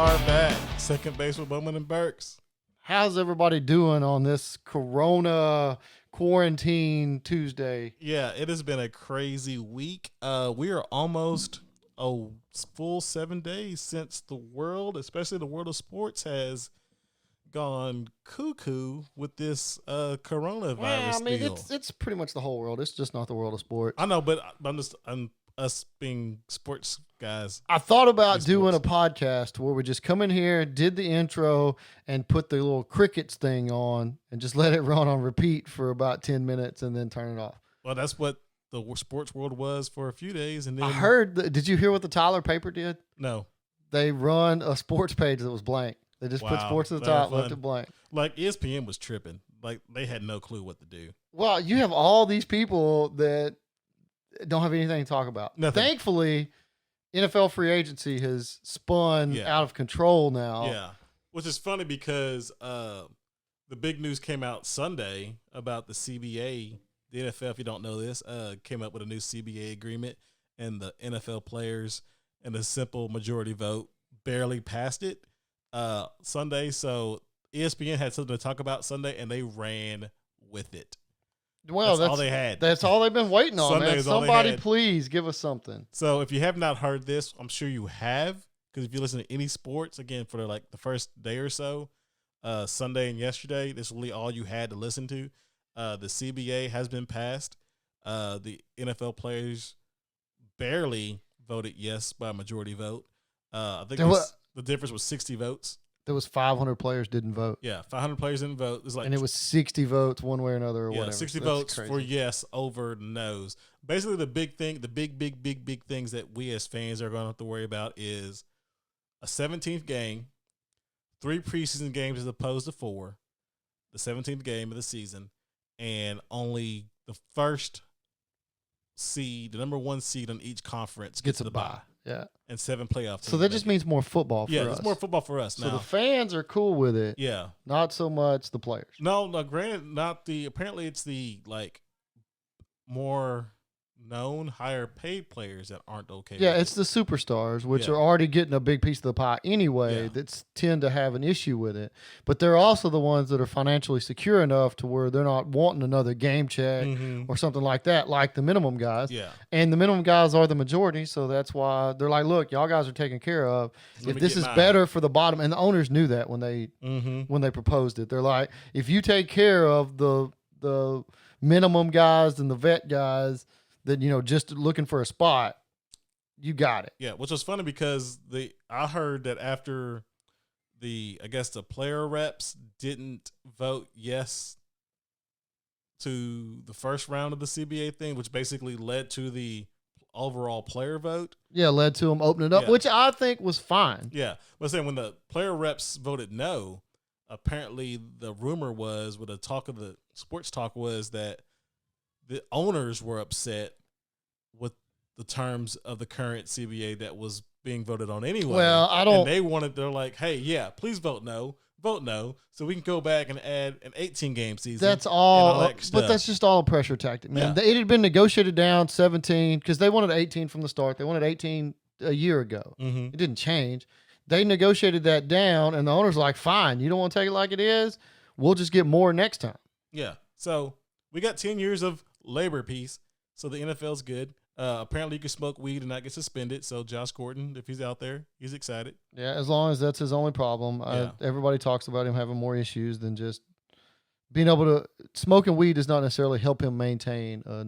are back. Second base with Bowman and Burks. How's everybody doing on this Corona quarantine Tuesday? Yeah, it has been a crazy week. We are almost a full 7 days since the world, especially the world of sports, has gone cuckoo with this coronavirus Well, I mean, deal. it's pretty much the whole world. It's just not the world of sports. I know, but I'm us being sports guys. I thought about doing a podcast where we just come in here, did the intro, and put the little crickets thing on and just let it run on repeat for about 10 minutes and then turn it off. Well, that's what the sports world was for a few days. And then I heard, did you hear what the Tyler paper did? No. They run a sports page that was blank. They just put sports at the top, left it blank. Like ESPN was tripping. Like they had no clue what to do. Well, you have all these people that don't have anything to talk about. Nothing. Thankfully, NFL free agency has spun out of control now. Yeah, which is funny because the big news came out Sunday about the CBA. The NFL, if you don't know this, came up with a new CBA agreement, and the NFL players in a simple majority vote barely passed it Sunday. So ESPN had something to talk about Sunday, and they ran with it. Well, that's all they had. That's all they've been waiting on, man. Somebody please give us something. So if you have not heard this, I'm sure you have, because if you listen to any sports, again, for like the first day or so, Sunday and yesterday, this is really all you had to listen to. The CBA has been passed. The NFL players barely voted yes by a majority vote. I think the difference was 60 votes. There was 500 players didn't vote. Yeah, 500 players didn't vote. And it was 60 votes one way or another or whatever. 60 votes for yes over no's. Basically, the big thing, the big things that we as fans are going to have to worry about is a 17th game, 3 preseason games as opposed to 4, the 17th game of the season, and only the first seed, the number 1 seed on each conference gets a bye. Yeah. And 7 playoff teams. So that just means more football for us. Yeah, it's more football for us now. So the fans are cool with it. Yeah. Not so much the players. No, granted, apparently it's the, like, more known, higher paid players that aren't okay. Yeah, it's the superstars, which are already getting a big piece of the pie anyway, that tend to have an issue with it. But they're also the ones that are financially secure enough to where they're not wanting another game check or something like that, like the minimum guys. Yeah. And the minimum guys are the majority, so that's why they're like, look, y'all guys are taken care of. If this is better for the bottom, and the owners knew that when they proposed it. They're like, if you take care of the minimum guys and the vet guys, that, just looking for a spot, you got it. Yeah, which was funny because I heard that after the player reps didn't vote yes to the first round of the CBA thing, which basically led to the overall player vote. Yeah, led to them opening it up, which I think was fine. Yeah, but saying when the player reps voted no, apparently the rumor was, with the talk of the sports talk, was that the owners were upset with the terms of the current CBA that was being voted on anyway. Well, they're like, hey, yeah, please vote no, so we can go back and add an 18-game season. That's all but that's just all a pressure tactic, man. Yeah. It had been negotiated down 17 because they wanted 18 from the start. They wanted 18 a year ago. Mm-hmm. It didn't change. They negotiated that down, and the owner's like, fine, you don't want to take it like it is? We'll just get more next time. Yeah, so we got 10 years of labor peace, so the NFL's good. Apparently you can smoke weed and not get suspended, so Josh Gordon, if he's out there, he's excited. Yeah, as long as that's his only problem. Everybody talks about him having more issues than just being able to smoking weed does not necessarily help him maintain a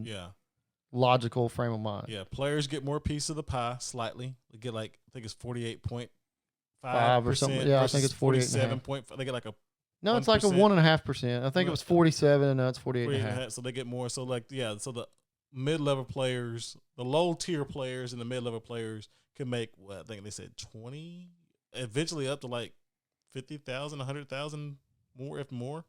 logical frame of mind. Yeah, players get more piece of the pie slightly. They get I think it's 48.5% or something. Yeah, I think it's 47.5. They get like a No, it's like a 1.5%. I think it was 47, and now it's 48.5. So they get more. So so the mid-level players, the low-tier players, and the mid-level players can make I think they said 20, eventually up to like 50,000, 100,000 more, if more.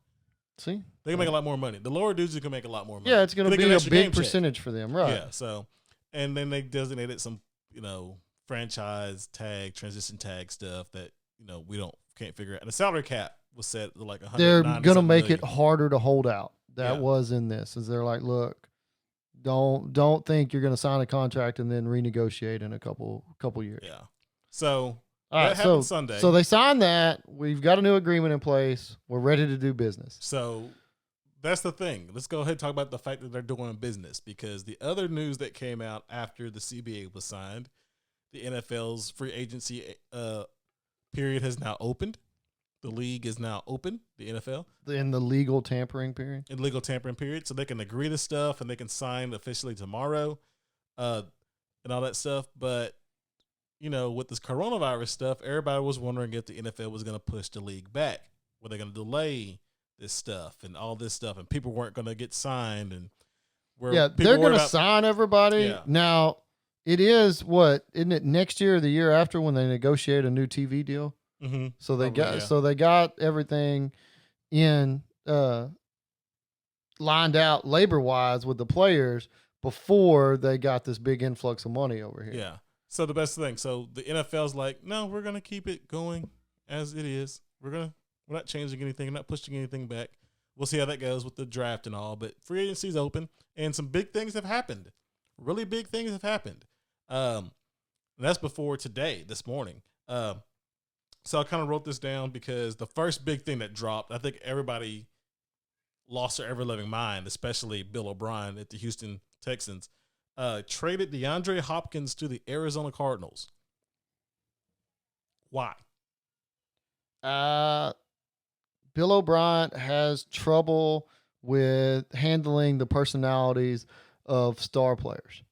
See, they can make a lot more money. The lower dudes can make a lot more money. Yeah, it's going to be a big percentage for them, right? Yeah. So, and then they designated some franchise tag, transition tag stuff that we can't figure out. And the salary cap was set to like 100. They're going to make it harder to hold out. That was in this, is they're like, look, don't think you're going to sign a contract and then renegotiate in a couple years. Yeah. So All right, that happened Sunday. So they signed that. We've got a new agreement in place. We're ready to do business. So that's the thing. Let's go ahead and talk about the fact that they're doing business, because the other news that came out after the CBA was signed, the NFL's free agency period has now opened. The league is now open, the NFL. In the legal tampering period? In legal tampering period. So they can agree to stuff and they can sign officially tomorrow and all that stuff. But, with this coronavirus stuff, everybody was wondering if the NFL was going to push the league back. Were they going to delay this stuff and all this stuff? And people weren't going to get signed. And they're going to sign everybody. Yeah. Now, isn't it next year or the year after when they negotiate a new TV deal? Mm-hmm. So they got everything in lined out labor wise with the players before they got this big influx of money over here. Yeah. So the best thing. So the NFL's like, no, we're gonna keep it going as it is. We're not changing anything. We're not pushing anything back. We'll see how that goes with the draft and all. But free agency's open, and some big things have happened. Really big things have happened. And that's before today, this morning. So I kind of wrote this down because the first big thing that dropped, I think everybody lost their ever-loving mind, especially Bill O'Brien at the Houston Texans, traded DeAndre Hopkins to the Arizona Cardinals. Why? Bill O'Brien has trouble with handling the personalities of star players.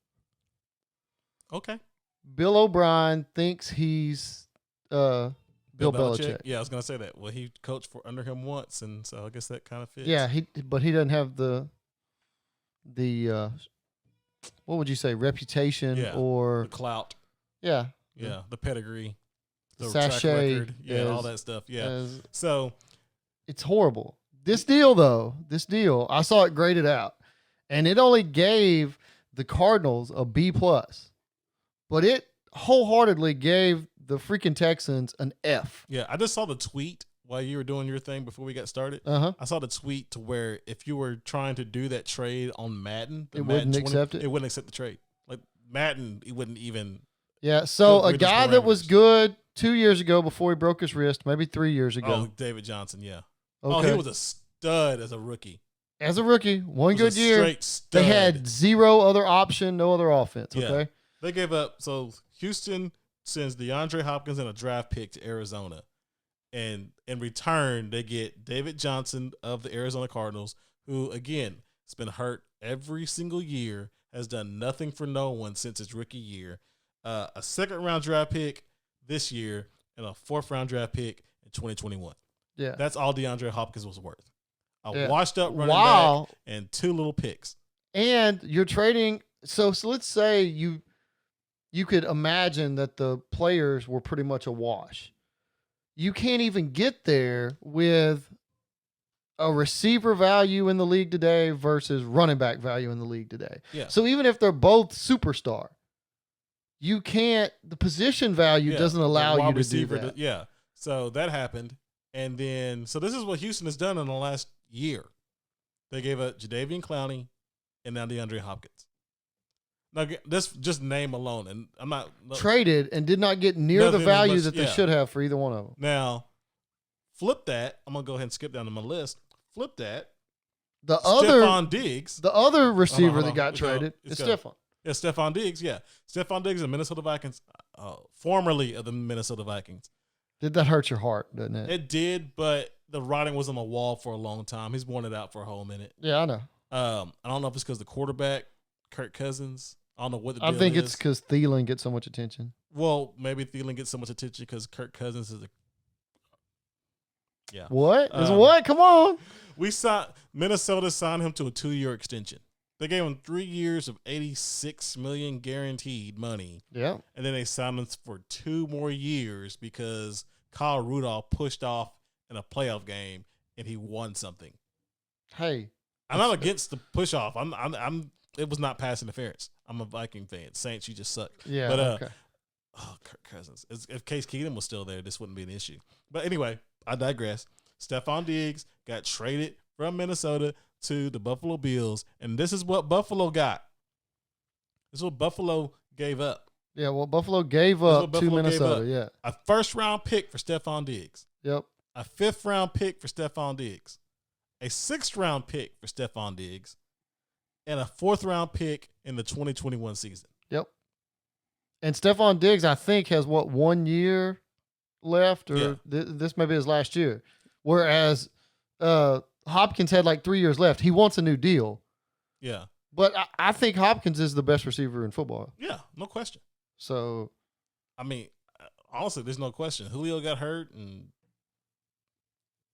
Okay. Bill O'Brien thinks he's Bill Belichick. Yeah, I was gonna say that. Well, he coached under him once, and so I guess that kind of fits. Yeah, but he doesn't have the what would you say, reputation or the clout. Yeah, the pedigree, the sachet, track record, all that stuff. Yeah, so it's horrible. This deal, I saw it graded out, and it only gave the Cardinals a B+, but it wholeheartedly gave the freaking Texans an F. Yeah, I just saw the tweet while you were doing your thing before we got started. I saw the tweet to where if you were trying to do that trade on Madden, wouldn't accept it. It wouldn't accept the trade. Like Madden, it wouldn't even. Yeah, so a guy that was good 2 years ago before he broke his wrist, maybe 3 years ago. Oh, David Johnson, yeah. Okay. Oh, he was a stud as a rookie. As a rookie, one good year. Straight stud. They had zero other option, no other offense. Yeah. Okay, they gave up. So Houston sends DeAndre Hopkins and a draft pick to Arizona. And in return, they get David Johnson of the Arizona Cardinals, who, again, has been hurt every single year, has done nothing for no one since his rookie year. A second-round draft pick this year and a fourth-round draft pick in 2021. Yeah. That's all DeAndre Hopkins was worth. A washed-up running back and 2 little picks. And you're trading – so let's say you could imagine that the players were pretty much a wash. You can't even get there with a receiver value in the league today versus running back value in the league today. Yeah. So even if they're both superstar, you can't – the position value doesn't allow you to do that. Yeah. So that happened. And then – so this is what Houston has done in the last year. They gave up Jadeveon Clowney and now DeAndre Hopkins. Now, this just name alone, and I'm not traded and did not get near the value that they should have for either one of them. Now, flip that. I'm gonna go ahead and skip down to my list. Flip that. Stephon Diggs, the other receiver that got traded, is Stephon. Yeah, Stephon Diggs. Yeah, Stephon Diggs of the Minnesota Vikings, formerly of the Minnesota Vikings. Did that hurt your heart? Didn't it? It did, but the writing was on the wall for a long time. He's worn it out for a whole minute. Yeah, I know. I don't know if it's because the quarterback, Kirk Cousins. I don't know what the deal is. I think it's because Thielen gets so much attention. Well, maybe Thielen gets so much attention because Kirk Cousins is What? What? Come on. Minnesota signed him to a 2-year extension. They gave him 3 years of $86 million guaranteed money. Yeah. And then they signed him for 2 more years because Kyle Rudolph pushed off in a playoff game and he won something. Hey. I'm not against the push off. It was not pass interference. I'm a Viking fan. Saints, you just suck. Yeah. But okay. Kirk Cousins. If Case Keenum was still there, this wouldn't be an issue. But anyway, I digress. Stephon Diggs got traded from Minnesota to the Buffalo Bills, and this is what Buffalo got. This is what Buffalo gave up. Yeah, well, Buffalo gave up to Minnesota. Yeah. A first-round pick for Stephon Diggs. Yep. A fifth-round pick for Stephon Diggs. A sixth-round pick for Stephon Diggs. And a fourth-round pick in the 2021 season. Yep. And Stephon Diggs, I think, has 1 year left, or this may be his last year. Whereas Hopkins had like 3 years left. He wants a new deal. Yeah. But I think Hopkins is the best receiver in football. Yeah, no question. So, I mean, honestly, there's no question. Julio got hurt, and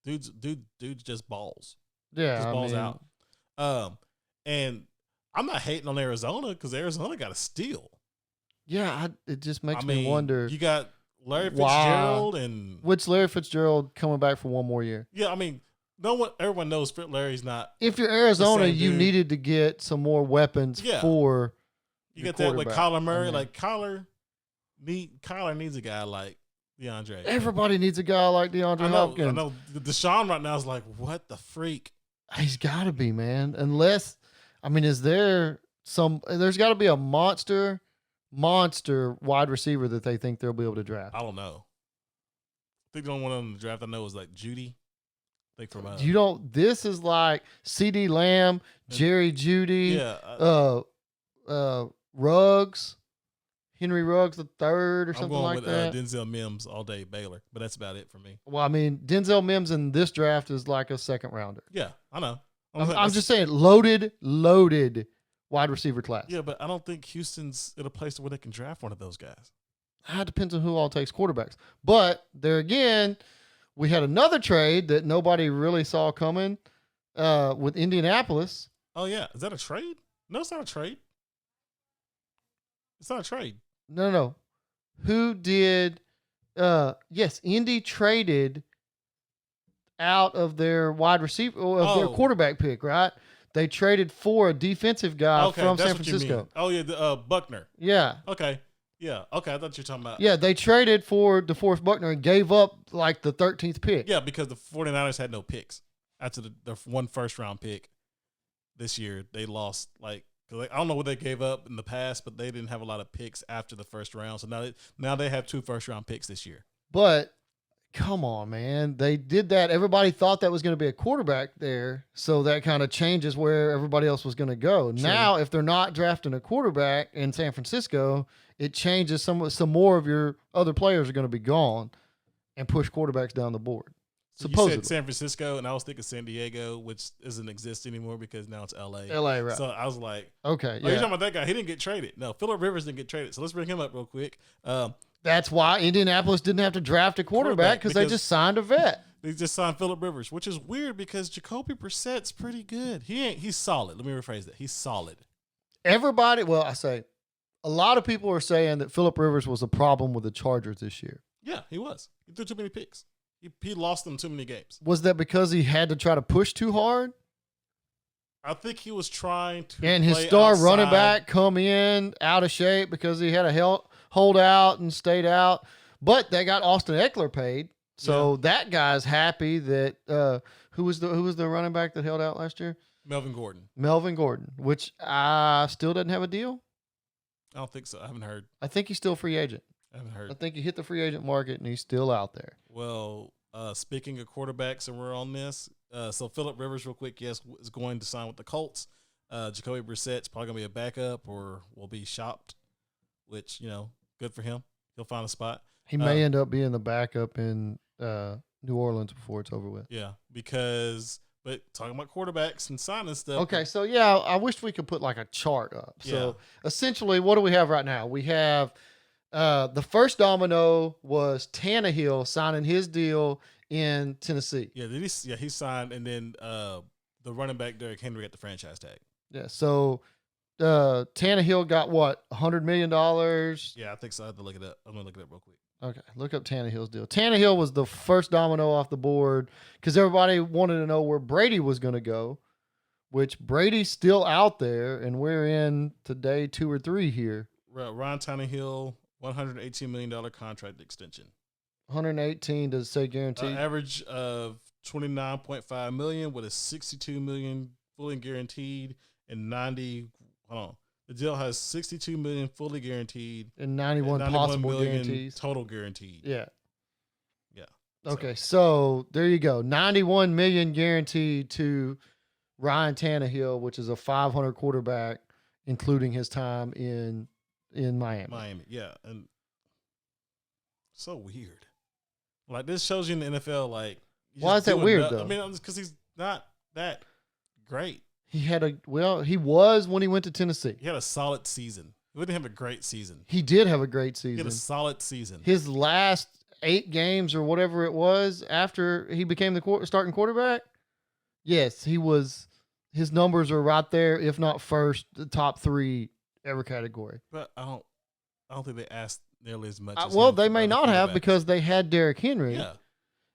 dude's just balls. Yeah, just balls out. And I'm not hating on Arizona because Arizona got a steal. Yeah, it just makes me wonder. You got Larry Fitzgerald which Larry Fitzgerald coming back for 1 more year. Yeah, I mean, everyone knows Larry's not. If you're Arizona, you needed to get some more weapons for. You get that with Kyler Murray. Like Kyler needs a guy like DeAndre. Everybody needs a guy like DeAndre Hopkins. I know. Deshaun right now is like, what the freak? He's got to be, man. Unless, is there there's got to be a monster wide receiver that they think they'll be able to draft. I don't know. I think the only one on the draft I know is like Judy. I think from this is like CD Lamb, Jerry Judy, Ruggs, Henry Ruggs the third or something like that. I'm going with Denzel Mims all day, Baylor, but that's about it for me. Well, Denzel Mims in this draft is like a second rounder. Yeah, I know. I'm just saying loaded wide receiver class. Yeah, but I don't think Houston's in a place where they can draft one of those guys. It depends on who all takes quarterbacks. But there again, we had another trade that nobody really saw coming with Indianapolis. Oh, yeah. Is that a trade? No, it's not a trade. It's not a trade. No. Who did? Yes, Indy traded out of their wide receiver, their quarterback pick, right? They traded for a defensive guy from San Francisco. Oh, yeah, Buckner. Yeah. Okay. Yeah. Okay, I thought you were talking about. Yeah, they traded for DeForest Buckner and gave up like the 13th pick. Yeah, because the 49ers had no picks. After the one first-round pick this year, they lost I don't know what they gave up in the past, but they didn't have a lot of picks after the first round. So now they have 2 first-round picks this year. But come on, man. They did that. Everybody thought that was going to be a quarterback there. So that kind of changes where everybody else was going to go. Sure. Now, if they're not drafting a quarterback in San Francisco, it changes some more of your other players are going to be gone and push quarterbacks down the board. So supposedly. You said San Francisco, and I was thinking San Diego, which doesn't exist anymore because now it's L.A. L.A., right. So I was like, okay, you're talking about that guy. He didn't get traded. No, Phillip Rivers didn't get traded. So let's bring him up real quick. That's why Indianapolis didn't have to draft a quarterback because they just signed a vet. They just signed Phillip Rivers, which is weird because Jacoby Brissett's pretty good. He's solid. Let me rephrase that. He's solid. A lot of people are saying that Phillip Rivers was a problem with the Chargers this year. Yeah, he was. He threw too many picks. He lost them too many games. Was that because he had to try to push too hard? I think he was trying to. And his star running back come in out of shape because he had a hold out and stayed out. But they got Austin Eckler paid, so that guy's happy that who was the running back that held out last year? Melvin Gordon, which still doesn't have a deal. I don't think so. I haven't heard. I think he's still a free agent. I haven't heard. I think he hit the free agent market and he's still out there. Well, speaking of quarterbacks, and we're on this. So Phillip Rivers, real quick, is going to sign with the Colts. Jacoby Brissett's probably going to be a backup or will be shopped, which, good for him. He'll find a spot. He may end up being the backup in New Orleans before it's over with. Yeah, but talking about quarterbacks and signing stuff. Okay, so I wish we could put like a chart up. So essentially, what do we have right now? We have the first domino was Tannehill signing his deal in Tennessee. Yeah, he signed, and then the running back Derrick Henry got the franchise tag. Yeah, so Tannehill got what, $100 million? Yeah, I think so. I have to look it up. I'm gonna look it up real quick. Okay, look up Tannehill's deal. Tannehill was the first domino off the board because everybody wanted to know where Brady was going to go, which Brady's still out there, and we're in today 2 or 3 here. Ryan Tannehill, $118 million contract extension. 118, does it say guaranteed? Average of $29.5 million with a $62 million fully guaranteed and 90 The deal has $62 million fully guaranteed and 91 possible guarantees. Total guaranteed. Yeah. Yeah. Okay, so there you go. 91 million guaranteed to Ryan Tannehill, which is a 500 quarterback, including his time in Miami. Miami, yeah, and so weird. Like this shows you in the NFL, like why is that weird though? I mean, because he's not that great. He was when he went to Tennessee. He had a solid season. He didn't have a great season. He did have a great season. He had a solid season. His last 8 games or whatever it was after he became the starting quarterback, yes, he was. His numbers are right there, if not first, the top 3 every category. But I don't think they asked nearly as much. They may not have because they had Derrick Henry. Yeah.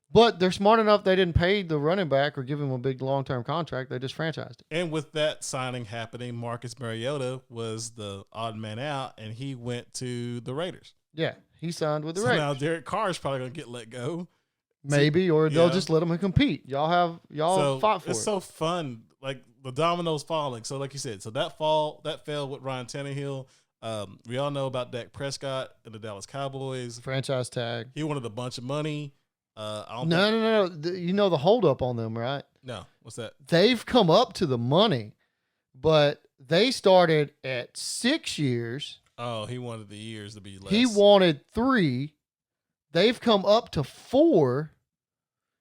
But they're smart enough they didn't pay the running back or give him a big long-term contract. They just franchised it. And with that signing happening, Marcus Mariota was the odd man out, and he went to the Raiders. Yeah, he signed with the Raiders. Now Derek Carr is probably going to get let go. Maybe, or they'll just let him compete. Y'all fight for it. It's so fun, like the dominoes falling. So like you said, so that fell with Ryan Tannehill. We all know about Dak Prescott and the Dallas Cowboys. Franchise tag. He wanted a bunch of money. No. You know the holdup on them, right? No. What's that? They've come up to the money, but they started at 6 years. Oh, he wanted the years to be less. He wanted 3. They've come up to 4.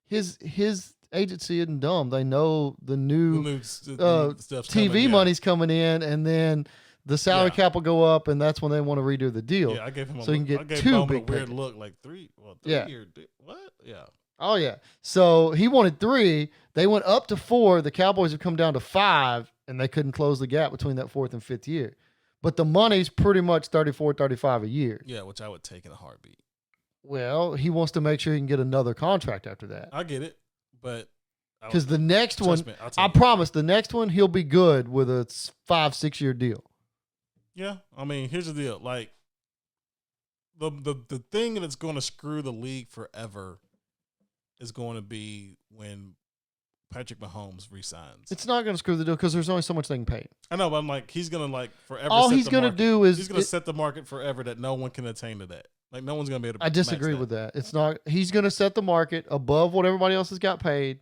His agency isn't dumb. They know the new stuff TV money's coming in, and then the salary cap will go up, and that's when they want to redo the deal. Yeah, I gave him so you can get 2 big a weird look, like 3. Well, 3 year. What? Yeah. Oh yeah. So he wanted 3. They went up to 4. The Cowboys have come down to 5, and they couldn't close the gap between that 4th and 5th year. But the money's pretty much 34, 35 a year. Yeah, which I would take in a heartbeat. Well, he wants to make sure he can get another contract after that. I get it, but because the next one, I promise, the next one he'll be good with a 5-6 year deal. Yeah, I mean, here's the deal: like the thing that's going to screw the league forever is going to be when Patrick Mahomes resigns. It's not going to screw the deal because there's only so much they can pay. I know, but I'm like, he's going to forever. All he's going to do is he's going to set the market forever that no one can attain to that. Like no one's going to be able to. I disagree with that. It's not. He's going to set the market above what everybody else has got paid,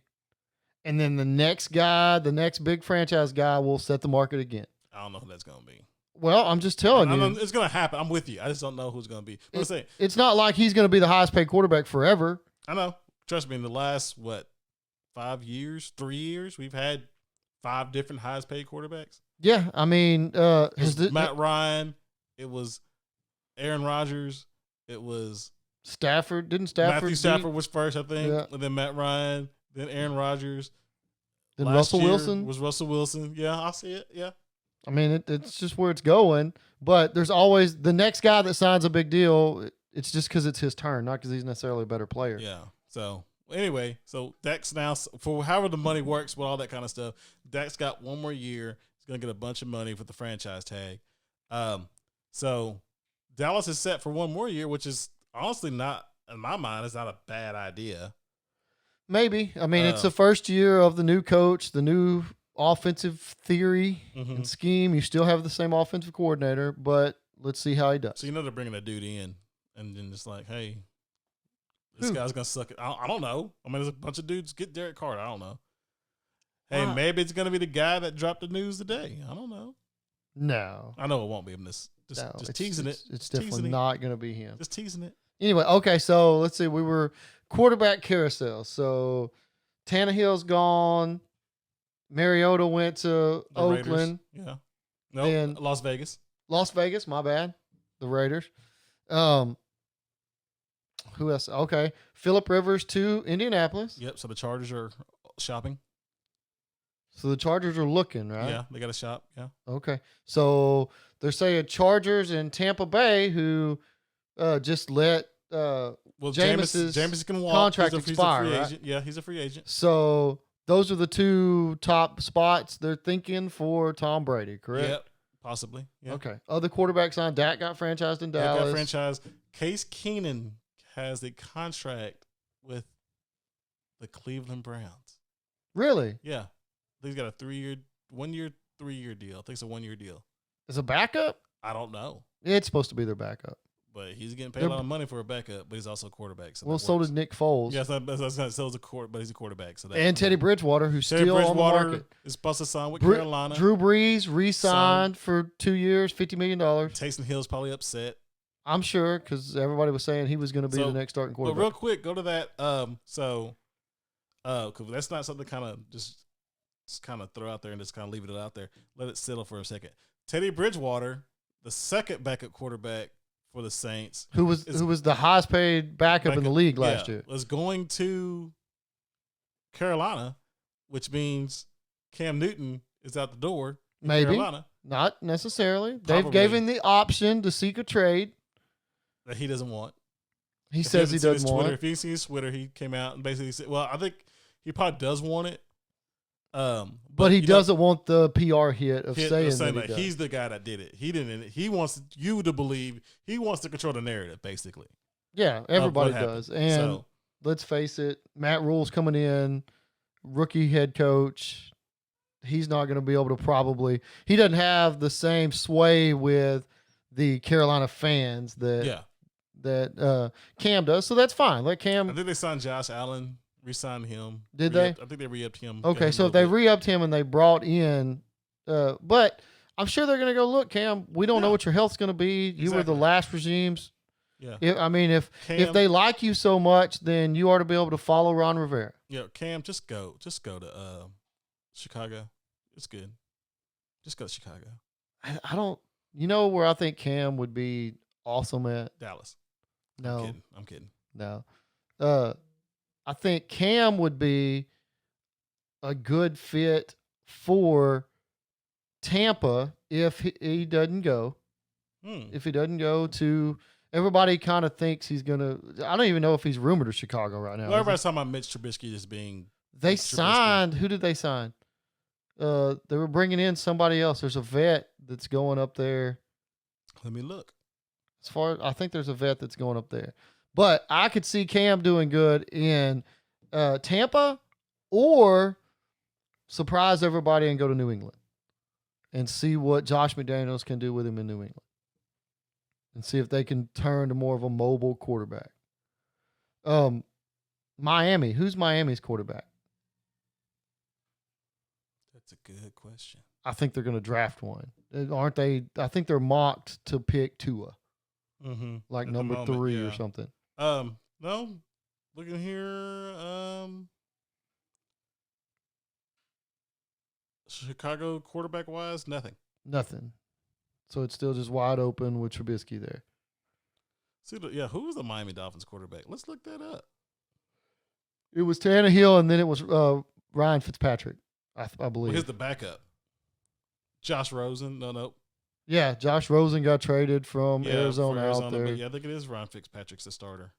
and then the next guy, the next big franchise guy, will set the market again. I don't know who that's going to be. Well, I'm just telling you, it's going to happen. I'm with you. I just don't know who's going to be. But I'm saying it's not like he's going to be the highest paid quarterback forever. I know. Trust me. In the last 3 years, we've had 5 different highest paid quarterbacks. Yeah, I mean, Matt Ryan. It was Aaron Rodgers. It was Stafford. Matthew Stafford was first, I think. Yeah. And then Matt Ryan. Then Aaron Rodgers. Then Russell Wilson. Was Russell Wilson. Yeah, I see it. Yeah. I mean, it's just where it's going. But there's always the next guy that signs a big deal. It's just because it's his turn, not because he's necessarily a better player. Yeah. So anyway, Dak's now, for however the money works with all that kind of stuff, Dak's got 1 more year. He's going to get a bunch of money for the franchise tag. So Dallas is set for 1 more year, which is honestly not, in my mind, it's not a bad idea. Maybe. I mean, it's the first year of the new coach, the new offensive theory and scheme. You still have the same offensive coordinator, but let's see how he does. So they're bringing a dude in, and then it's like, hey, this guy's going to suck it. I don't know. I mean, there's a bunch of dudes get Derek Carr. I don't know. Hey, maybe it's going to be the guy that dropped the news today. I don't know. No. I know it won't be him. Just teasing it. It's definitely not going to be him. Just teasing it. Anyway, okay, so let's see. We were quarterback carousel. So Tannehill's gone. Mariota went to Oakland. Raiders. Yeah. No, then Las Vegas. Las Vegas, my bad. The Raiders. Who else? Okay. Phillip Rivers to Indianapolis. Yep. So the Chargers are shopping. So the Chargers are looking, right? Yeah, they got a shop. Yeah. Okay. So they're saying Chargers in Tampa Bay who just let Jameis's can walk. Contract expire. He's a free right? agent. Yeah, he's a free agent. So those are the 2 top spots they're thinking for Tom Brady, correct? Yep, possibly. Yeah. Okay. Other quarterbacks on Dak got franchised in Dallas. Dak got franchised. Case Keenum has a contract with the Cleveland Browns. Really? Yeah. He's got a 3-year, 1 year, 3-year deal. I think it's a 1-year deal. As a backup? I don't know. It's supposed to be their backup. But he's getting paid a lot of money for a backup, but he's also a quarterback. So so did Nick Foles. Yeah, so he's but he's a quarterback. So and Teddy Bridgewater, who's still on the market. Is supposed to sign with Carolina. Drew Brees re-signed for 2 years, $50 million. Taysom Hill's probably upset. I'm sure, because everybody was saying he was going to be the next starting quarterback. But real quick, go to that. Because that's not something to kind of just kind of throw out there and just kind of leave it out there. Let it settle for a second. Teddy Bridgewater, the second backup quarterback for the Saints, who was the highest paid backup in the league last year, was going to Carolina, which means Cam Newton is out the door. Maybe Carolina. Not necessarily. They've given the option to seek a trade that he doesn't want. He says he doesn't want. If you see his Twitter, he came out and basically said, "Well, I think he probably does want it." But he doesn't want the PR hit of saying that he's the guy that did it. He didn't. He wants you to believe. He wants to control the narrative, basically. Yeah, everybody does. And let's face it, Matt Rule's coming in, rookie head coach. He's not going to be able to he doesn't have the same sway with the Carolina fans that Cam does. So that's fine. Let Cam. I think they signed Josh Allen. Re-signed him. Did they? I think they re-upped him. Okay, so if they re-upped him and they brought in, but I'm sure they're going to go, look, Cam, we don't know what your health's going to be. You were the last regimes. Yeah. If they like you so much, then you ought to be able to follow Ron Rivera. Yeah, Cam, just go to Chicago. It's good. Just go to Chicago. I don't. You know where I think Cam would be awesome at? Dallas. No, I'm kidding. No. I think Cam would be a good fit for Tampa if he doesn't go. If he doesn't go to, everybody kind of thinks he's going to, I don't even know if he's rumored to Chicago right now. Well, everybody's talking about Mitch Trubisky just being. They signed, who did they sign? They were bringing in somebody else. There's a vet that's going up there. Let me look. I think there's a vet that's going up there. But I could see Cam doing good in Tampa or surprise everybody and go to New England and see what Josh McDaniels can do with him in New England and see if they can turn to more of a mobile quarterback. Miami. Who's Miami's quarterback? That's a good question. I think they're going to draft one. Aren't they? I think they're mocked to pick Tua. Mm-hmm. Like number 3 or something. No, looking here. Chicago quarterback wise, nothing. So it's still just wide open with Trubisky there. Who was the Miami Dolphins quarterback? Let's look that up. It was Tannehill, and then it was Ryan Fitzpatrick, I believe. Here's the backup. Josh Rosen. No. Yeah, Josh Rosen got traded from Arizona out there. But I think it is Ryan Fitzpatrick's the starter.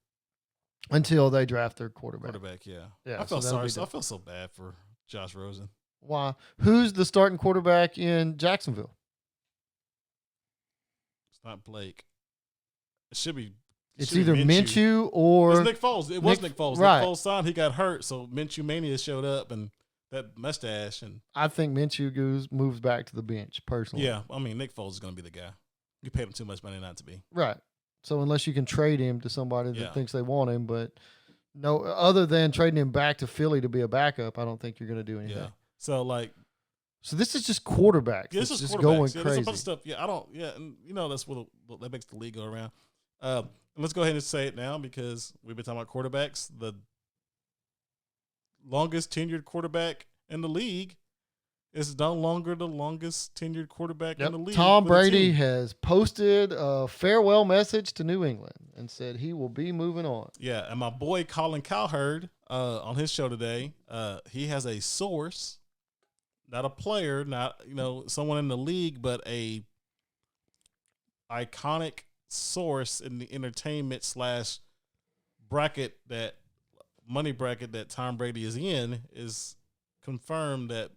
Until they draft their quarterback. I felt sorry. I feel so bad for Josh Rosen. Why? Who's the starting quarterback in Jacksonville? It's not Blake. It should be. It's either Minshew or it's Nick Foles. It was Nick Foles. Right. Nick Foles signed. He got hurt, so Minshew Mania showed up and that mustache. And I think Minshew moves back to the bench personally. Yeah, I mean Nick Foles is going to be the guy. You paid him too much money not to be. Right. So unless you can trade him to somebody that thinks they want him, but no, other than trading him back to Philly to be a backup, I don't think you're going to do anything. Yeah. So this is just quarterbacks. Yeah, this is just quarterbacks. Going crazy. There's a bunch of stuff. Yeah, I don't. Yeah, and that's what that makes the league go around. And let's go ahead and say it now because we've been talking about quarterbacks. The longest tenured quarterback in the league is no longer the longest tenured quarterback in the league. Tom Brady has posted a farewell message to New England and said he will be moving on. Yeah, and my boy Colin Cowherd on his show today, he has a source, not a player, not someone in the league, but a iconic source in the entertainment / bracket money bracket that Tom Brady is in is confirmed that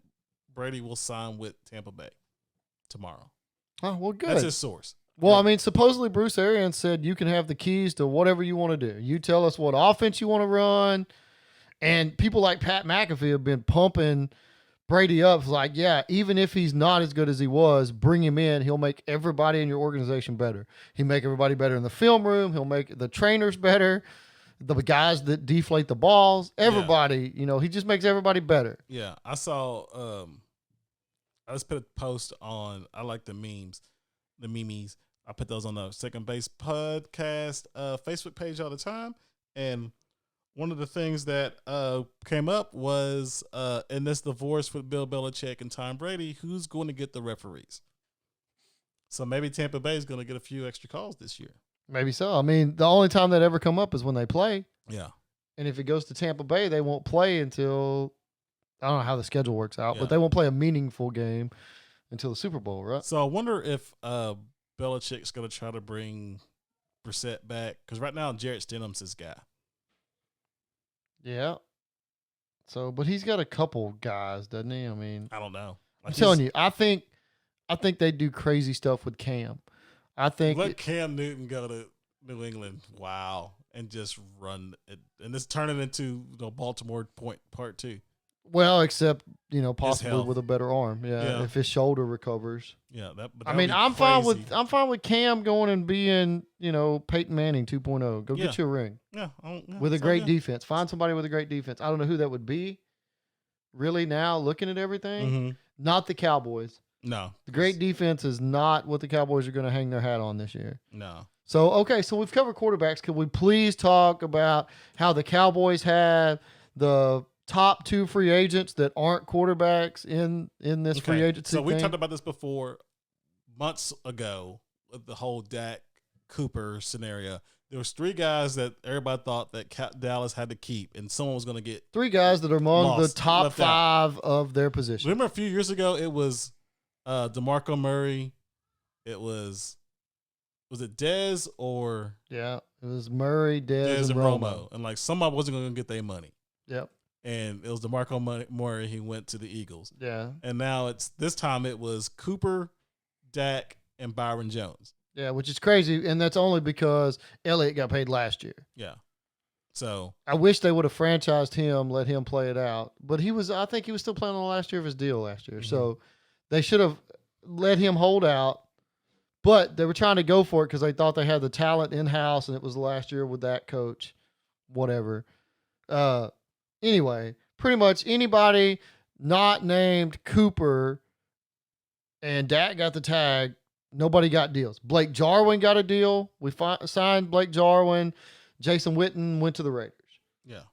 Brady will sign with Tampa Bay tomorrow. Oh, well, good. That's his source. Well, I mean, supposedly Bruce Arians said you can have the keys to whatever you want to do. You tell us what offense you want to run. And people like Pat McAfee have been pumping Brady up. Like, yeah, even if he's not as good as he was, bring him in. He'll make everybody in your organization better. He'll make everybody better in the film room. He'll make the trainers better. The guys that deflate the balls, everybody, he just makes everybody better. Yeah, I saw. I just put a post on. I like the memes. I put those on the Second Base Podcast Facebook page all the time. And one of the things that came up was in this divorce with Bill Belichick and Tom Brady, who's going to get the referees? So maybe Tampa Bay is going to get a few extra calls this year. Maybe so. I mean, the only time that ever come up is when they play. Yeah. And if it goes to Tampa Bay, they won't play until, I don't know how the schedule works out, but they won't play a meaningful game until the Super Bowl, right? So I wonder if Belichick's going to try to bring Brissett back. Because right now, Jarrett Stidham's his guy. Yeah. So, but he's got a couple guys, doesn't he? I mean, I don't know. I'm telling you, I think they do crazy stuff with Cam. I think let Cam Newton go to New England, wow, and just run it, and just turn it into Baltimore part 2. Well, except possibly with a better arm, if his shoulder recovers. Yeah, I'm fine with Cam going and being Peyton Manning 2.0. Go get you a ring. Yeah, with a great defense. Find somebody with a great defense. I don't know who that would be. Really, now looking at everything, not the Cowboys. No. The great defense is not what the Cowboys are going to hang their hat on this year. No. So, okay, so we've covered quarterbacks. Could we please talk about how the Cowboys have the top 2 free agents that aren't quarterbacks in this free agency So we thing? talked about this before months ago with the whole Dak Cooper scenario. There was 3 guys that everybody thought that Dallas had to keep, and someone was going to get 3 guys that are among the top 5 of their position. Remember a few years ago, it was DeMarco Murray. It was it Dez or it was Murray, Dez and Romo, and like somebody wasn't going to get their money. Yep. And it was DeMarco Murray. He went to the Eagles. Yeah. And now this time it was Cooper, Dak, and Byron Jones. Yeah, which is crazy, and that's only because Elliott got paid last year. Yeah. So I wish they would have franchised him, let him play it out. But I think he was still playing on the last year of his deal last year. So they should have let him hold out, but they were trying to go for it because they thought they had the talent in-house, and it was the last year with that coach, whatever. Anyway, pretty much anybody not named Cooper and Dak got the tag, nobody got deals. Blake Jarwin got a deal. We signed Blake Jarwin. Jason Witten went to the Raiders. Yeah.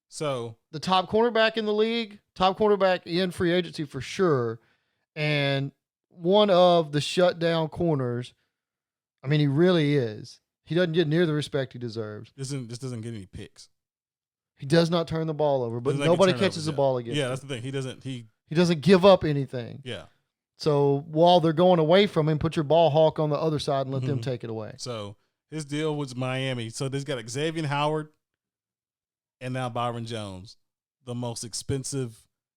So the top cornerback in the league, top cornerback in free agency for sure. And one of the shutdown corners, I mean, he really is. He doesn't get near the respect he deserves. This doesn't get any picks. He does not turn the ball over, but nobody catches the ball against him. Yeah, that's the thing. He doesn't give up anything. Yeah. So while they're going away from him, put your ball hawk on the other side and let them take it away. So his deal was Miami. So they've got Xavier Howard and now Byron Jones, the most expensive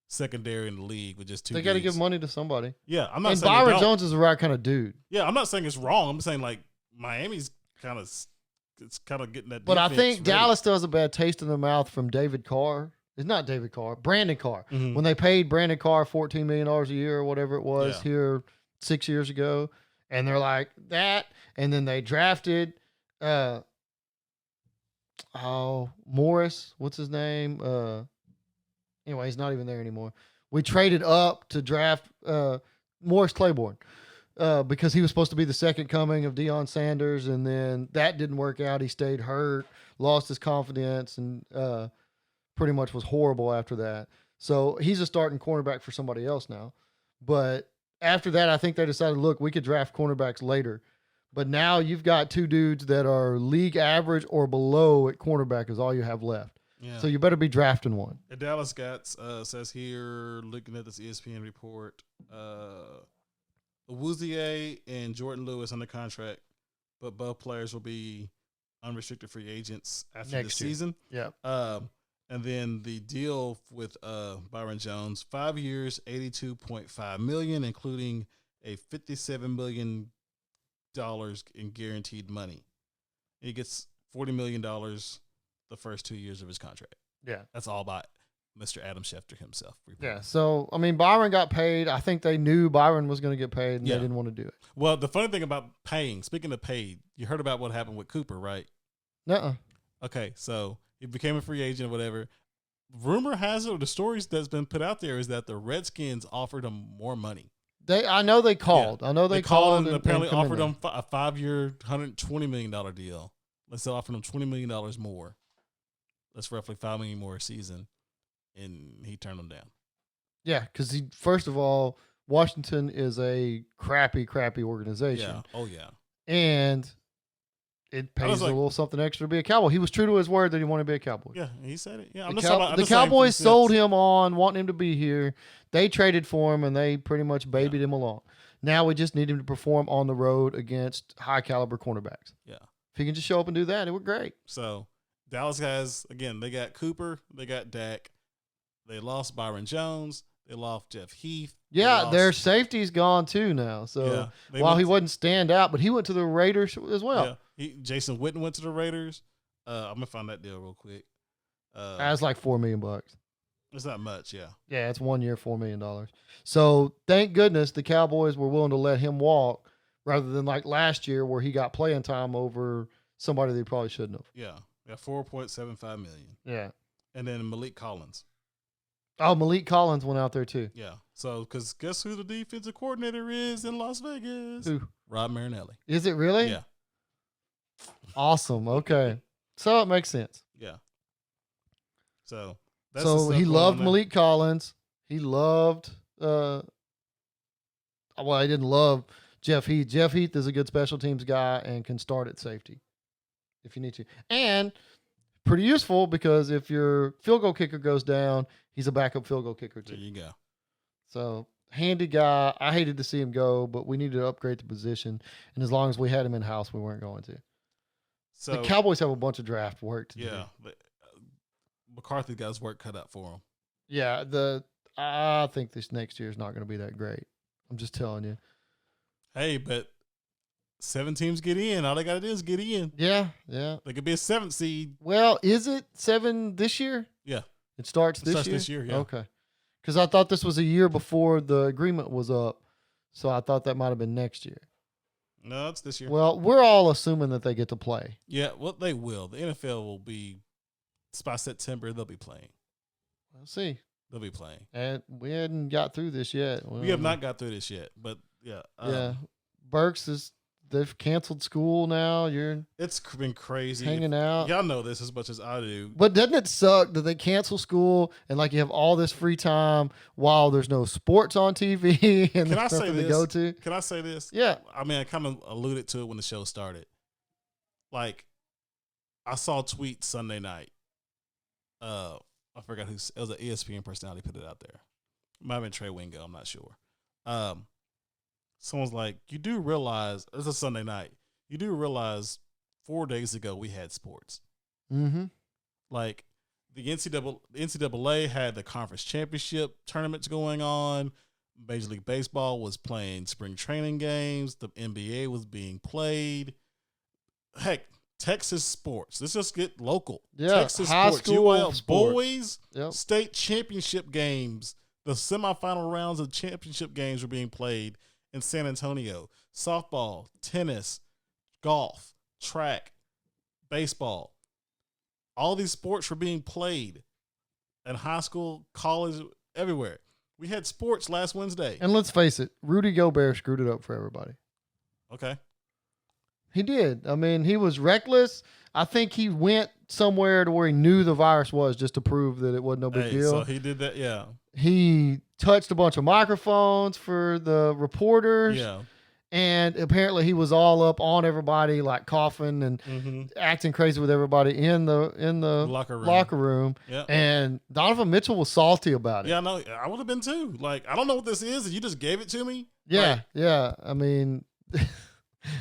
secondary in the league with just 2 They got to give money to somebody. Yeah, I'm not saying Byron Jones is the right kind of dude. Yeah, I'm not saying it's wrong. I'm saying like Miami's kind of getting that. But I think Dallas still has a bad taste in their mouth from David Carr. It's not David Carr, Brandon Carr. When they paid Brandon Carr $14 million a year or whatever it was here 6 years ago, and they're like that, and then they drafted Morris, what's his name? Anyway, he's not even there anymore. We traded up to draft Morris Claiborne because he was supposed to be the second coming of Deion Sanders, and then that didn't work out. He stayed hurt, lost his confidence, and pretty much was horrible after that. So he's a starting cornerback for somebody else now. But after that, I think they decided, look, we could draft cornerbacks later. But now you've got 2 dudes that are league average or below at cornerback is all you have left. Yeah. So you better be drafting one. The Dallas Scouts says here, looking at this ESPN report, Awuzie and Jordan Lewis under contract, but both players will be unrestricted free agents after the season. Yeah. And then the deal with Byron Jones, 5 years, $82.5 million, including a $57 million in guaranteed money. He gets $40 million the first 2 years of his contract. Yeah. That's all by Mr. Adam Schefter himself. Yeah. So, I mean, Byron got paid. I think they knew Byron was going to get paid, and they didn't want to do it. Well, the funny thing about paying, speaking of paid, you heard about what happened with Cooper, right? Nuh-uh. Okay, so he became a free agent or whatever. Rumor has it, or the stories that's been put out there, is that the Redskins offered him more money. I know they called. Yeah. I know they called and apparently offered him a 5-year, $120 million deal. Let's say offered him $20 million more. That's roughly $5 million more a season. And he turned them down. Yeah, because first of all, Washington is a crappy organization. Yeah. Oh, yeah. And it pays a little something extra to be a Cowboy. He was true to his word that he wanted to be a Cowboy. Yeah, he said it. Yeah, the Cowboys sold him on, wanting him to be here. They traded for him, and they pretty much babied him along. Now we just need him to perform on the road against high-caliber cornerbacks. Yeah. If he can just show up and do that, it would be great. So Dallas guys, again, they got Cooper, they got Dak. They lost Byron Jones. They lost Jeff Heath. Yeah, their safety's gone too now. So while he wouldn't stand out, but he went to the Raiders as well. Yeah, Jason Witten went to the Raiders. I'm gonna find that deal real quick. That's like $4 million. It's not much, yeah. Yeah, it's 1 year, $4 million. So thank goodness the Cowboys were willing to let him walk rather than like last year where he got playing time over somebody they probably shouldn't have. Yeah, $4.75 million. Yeah, and then Malik Collins. Oh, Malik Collins went out there too. Yeah. So, because guess who the defensive coordinator is in Las Vegas? Who? Rob Marinelli. Is it really? Yeah. Awesome. Okay. So it makes sense. Yeah. So he loved Malik Collins. He loved he didn't love Jeff Heath. Jeff Heath is a good special teams guy and can start at safety if you need to. And pretty useful because if your field goal kicker goes down, he's a backup field goal kicker too. There you go. So handy guy. I hated to see him go, but we needed to upgrade the position. And as long as we had him in house, we weren't going to. So the Cowboys have a bunch of draft work to do. Yeah, but McCarthy got his work cut out for him. Yeah, I think this next year is not going to be that great. I'm just telling you. Hey, but 7 teams get in. All they got to do is get in. Yeah, yeah. They could be a 7th seed. Well, is it 7 this year? Yeah. It starts this year, yeah. Okay. Because I thought this was a year before the agreement was up. So I thought that might have been next year. No, it's this year. Well, we're all assuming that they get to play. Yeah, well, they will. The NFL will be, by September, they'll be playing. We'll see. They'll be playing. And we hadn't got through this yet. We have not got through this yet, but yeah. Yeah. Burks they've canceled school now. It's been crazy. Hanging out. Y'all know this as much as I do. But doesn't it suck that they cancel school and like you have all this free time while there's no sports on TV and there's nothing to go to? Can I say this? Yeah. I mean, I kind of alluded to it when the show started. Like, I saw a tweet Sunday night. I forgot it was an ESPN personality put it out there. It might have been Trey Wingo. I'm not sure. Someone's like, you do realize, it's a Sunday night, you do realize 4 days ago we had sports. Mm-hmm. Like, the NCAA had the conference championship tournaments going on. Major League Baseball was playing spring training games. The NBA was being played. Heck, Texas sports. Let's just get local. Yeah, Texas high sports. school UIL sports. Boys Yep. state championship games. The semifinal rounds of championship games were being played in San Antonio. Softball, tennis, golf, track, baseball. All these sports were being played in high school, college, everywhere. We had sports last Wednesday. And let's face it, Rudy Gobert screwed it up for everybody. Okay. He did. I mean, he was reckless. I think he went somewhere to where he knew the virus was just to prove that it wasn't no big deal. So he did that, yeah. He touched a bunch of microphones for the reporters. Yeah. And apparently he was all up on everybody, like coughing and acting crazy with everybody in the locker room. Yeah. And Donovan Mitchell was salty about it. Yeah, no, I would have been too. Like, I don't know what this is, and you just gave it to me. Yeah, like, yeah. I mean,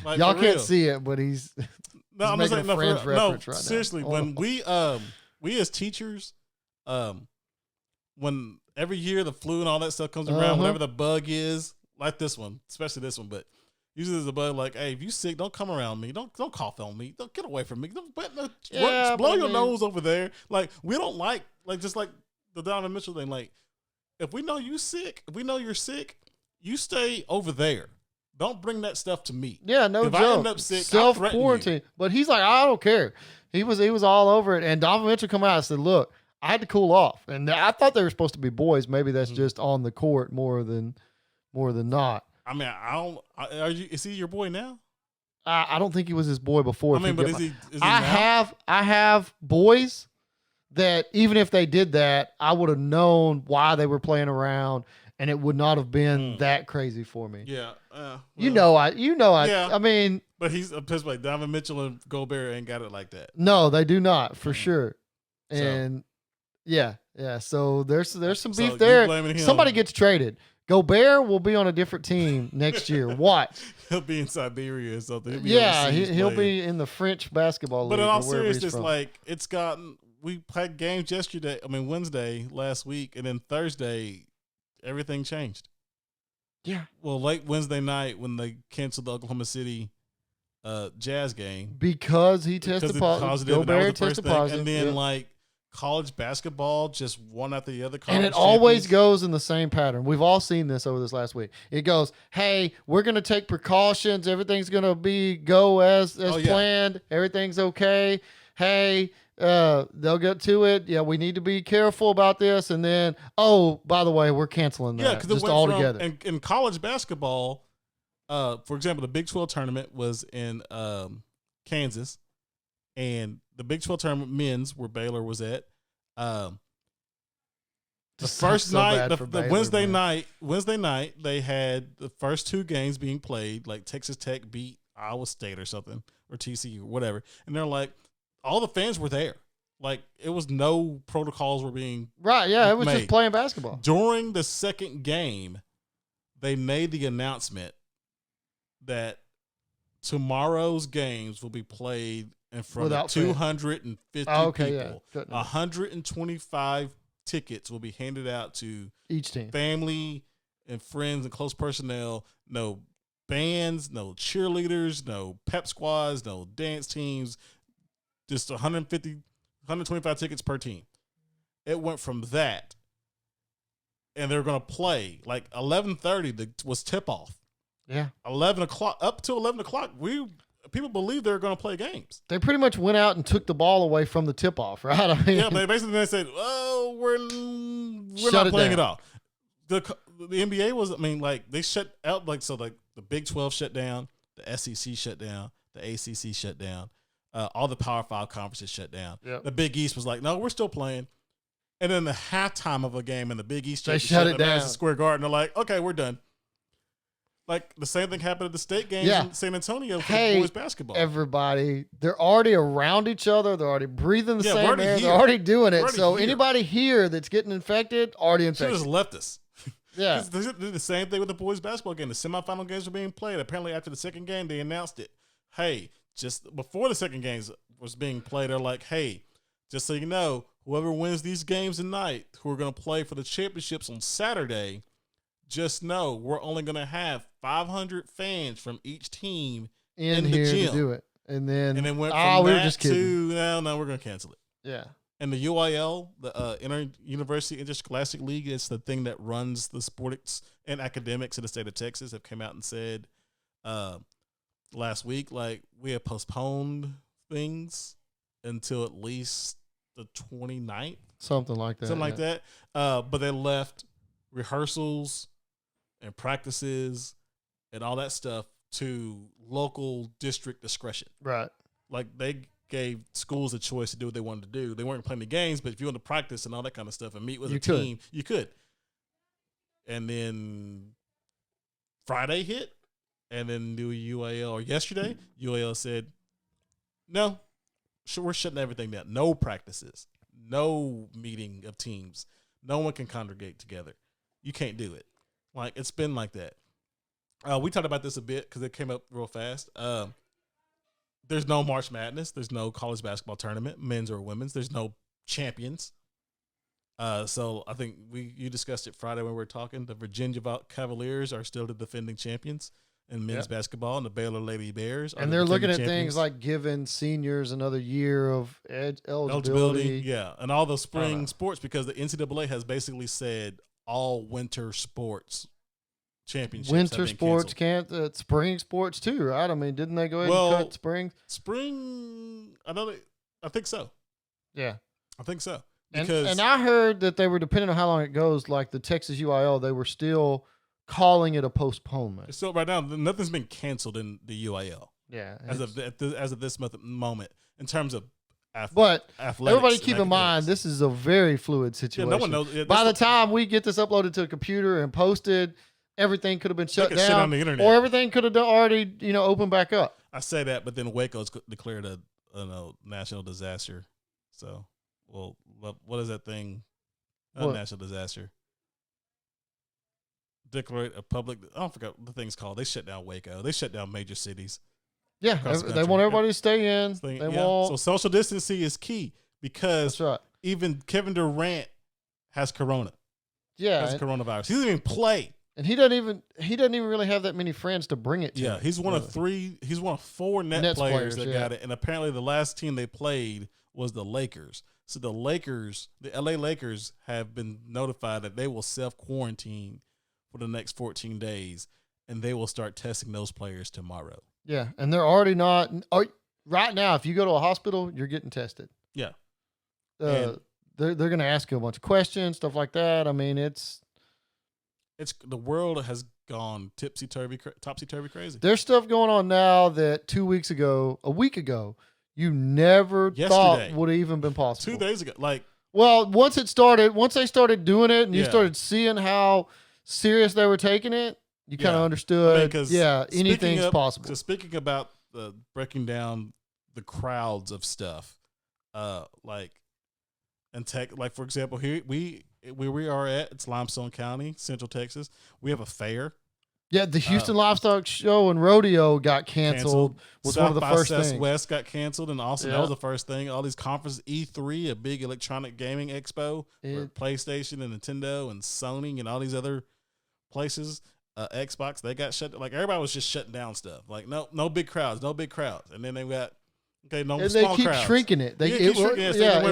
like, y'all can't see it, but he's I'm making saying, a Friends reference right seriously, now. when we as teachers, when every year the flu and all that stuff comes around, whenever the bug is, like this one, especially this one, but usually there's a bug like, hey, if you sick, don't come around me. Don't cough on me. Don't get away from me. Don't blow your nose over there. Like, we don't like just like the Donovan Mitchell thing. Like, if we know you sick, if we know you're sick, you stay over there. Don't bring that stuff to me. Yeah, no if joke. I end up sick, self-quarantine. But he's like, I don't care. He was all over it. And Donovan Mitchell come out and said, look, I had to cool off. And I thought they were supposed to be boys. Maybe that's just on the court more than not. I mean, I don't. Is he your boy now? I don't think he was his boy before. I mean, but is he I have boys that even if they did that, I would have known why they were playing around, and it would not have been that crazy for me. Yeah, well, yeah. I mean, but he's pissed like Donovan Mitchell and Gobert ain't got it like that. No, they do not for sure. And yeah. So there's some beef there. Somebody gets traded. Gobert will be on a different team next year. Watch. He'll be in Siberia or something. He'll be in the French basketball league. But in all seriousness, like we played games yesterday. I mean Wednesday last week, and then Thursday, everything changed. Yeah. Well, late Wednesday night when they canceled the Oklahoma City Jazz game because he tested positive. Gobert tested positive, and then like college basketball just one after the other. And it always goes in the same pattern. We've all seen this over this last week. It goes, hey, we're going to take precautions. Everything's going to go as planned. Everything's okay. Hey, they'll get to it. Yeah, we need to be careful about this. And then, oh, by the way, we're canceling that. Yeah, because just all together. In college basketball, for example, the Big 12 tournament was in Kansas. And the Big 12 tournament men's, where Baylor was at, the first night, the Wednesday night, they had the first two games being played. Like Texas Tech beat Iowa State or something, or TCU or whatever. And they're like, all the fans were there. Like it was no protocols were being right. Yeah, it was just playing basketball. During the second game, they made the announcement that tomorrow's games will be played in front of 250 people. 125 tickets will be handed out to each team, family and friends and close personnel. No bands, no cheerleaders, no pep squads, no dance teams. Just 125 tickets per team. It went from that, and they're going to play like 11:30 was tip off. Yeah, 11 o'clock up to 11 o'clock. People believe they're going to play games. They pretty much went out and took the ball away from the tip-off, right? I mean, yeah, they said, "Oh, we're not playing it all." The NBA was, I mean, like they shut out, like so, like the Big 12 shut down, the SEC shut down, the ACC shut down, all the Power 5 conferences shut down. Yep. The Big East was like, "No, we're still playing." And then the halftime of a game in the Big East, they shut it down. Madison Square Garden. They're like, "Okay, we're done." Like the same thing happened at the state games in San Antonio for boys basketball. Everybody, they're already around each other. They're already breathing the same air. They're already doing it. So anybody here that's getting infected, already infected. Should have just left us. Yeah. They did the same thing with the boys basketball game. The semifinal games were being played. Apparently after the second game, they announced it. Hey, just before the second games was being played, they're like, hey, just so you know, whoever wins these games tonight, who are going to play for the championships on Saturday, just know we're only going to have 500 fans from each team in the gym to do it. And then went from that just to, no, we're going to cancel it. Yeah. And the UIL, the Inter-University Interscholastic League, is the thing that runs the sports and academics in the state of Texas, have come out and said last week, like, we have postponed things until at least the 29th. Something like that. But they left rehearsals and practices and all that stuff to local district discretion. Right. Like they gave schools a choice to do what they wanted to do. They weren't playing the games, but if you want to practice and all that kind of stuff and meet with team, you could. And then Friday hit, and then UAL, or yesterday, UAL said, no, we're shutting everything down. No practices, no meeting of teams. No one can congregate together. You can't do it. Like, it's been like that. We talked about this a bit because it came up real fast. There's no March Madness. There's no college basketball tournament, men's or women's. There's no champions. So I think you discussed it Friday when we were talking. The Virginia Cavaliers are still the defending champions. in men's basketball, and the Baylor Lady Bears. And they're looking at things like giving seniors another year of eligibility. Yeah, and all the spring sports, because the NCAA has basically said all winter sports championships. Winter sports can't. Spring sports too, right? I mean, didn't they go ahead and cut spring? Spring, I think so. Yeah, I think so. And I heard that they were, depending on how long it goes, like the Texas UIL, they were still calling it a postponement. So right now, nothing's been canceled in the UIL. Yeah, as of this moment, in terms of but athletics, everybody keep in mind, this is a very fluid situation. Yeah, no one knows. By the time we get this uploaded to a computer and posted, everything could have been shut down, on the internet, or everything could have already opened back up. I say that, but then Waco's declared a national disaster. So, well, what is that thing? A national disaster. Declare a public. I don't forget what the thing's called. They shut down Waco. They shut down major cities. Yeah, they want everybody to stay in. So social distancing is key, because even Kevin Durant has corona. Yeah, has coronavirus. He doesn't even play, and he doesn't even really have that many friends to bring it to. Yeah, he's one of 3. He's one of 4 Nets players that got it, and apparently the last team they played was the Lakers. So the LA Lakers, have been notified that they will self-quarantine for the next 14 days, and they will start testing those players tomorrow. Yeah, and they're already not. Right now, if you go to a hospital, you're getting tested. Yeah. They're going to ask you a bunch of questions, stuff like that. I mean, it's the world has gone topsy-turvy crazy. There's stuff going on now that a week ago, you never thought would have even been possible. 2 days ago, once they started doing it, and you started seeing how serious they were taking it, you kind of understood. Anything's possible. So speaking about breaking down the crowds of stuff, and tech, for example, here where we are at, it's Limestone County, Central Texas. We have a fair. Yeah, the Houston Livestock Show and Rodeo got canceled. Was South one of the first things. West got canceled, and also that was the first thing. All these conferences, E3, a big electronic gaming expo, where PlayStation and Nintendo and Sony and all these other places, Xbox, they got shut. Everybody was just shutting down stuff. No big crowds, and then they got small crowds. They keep shrinking it. It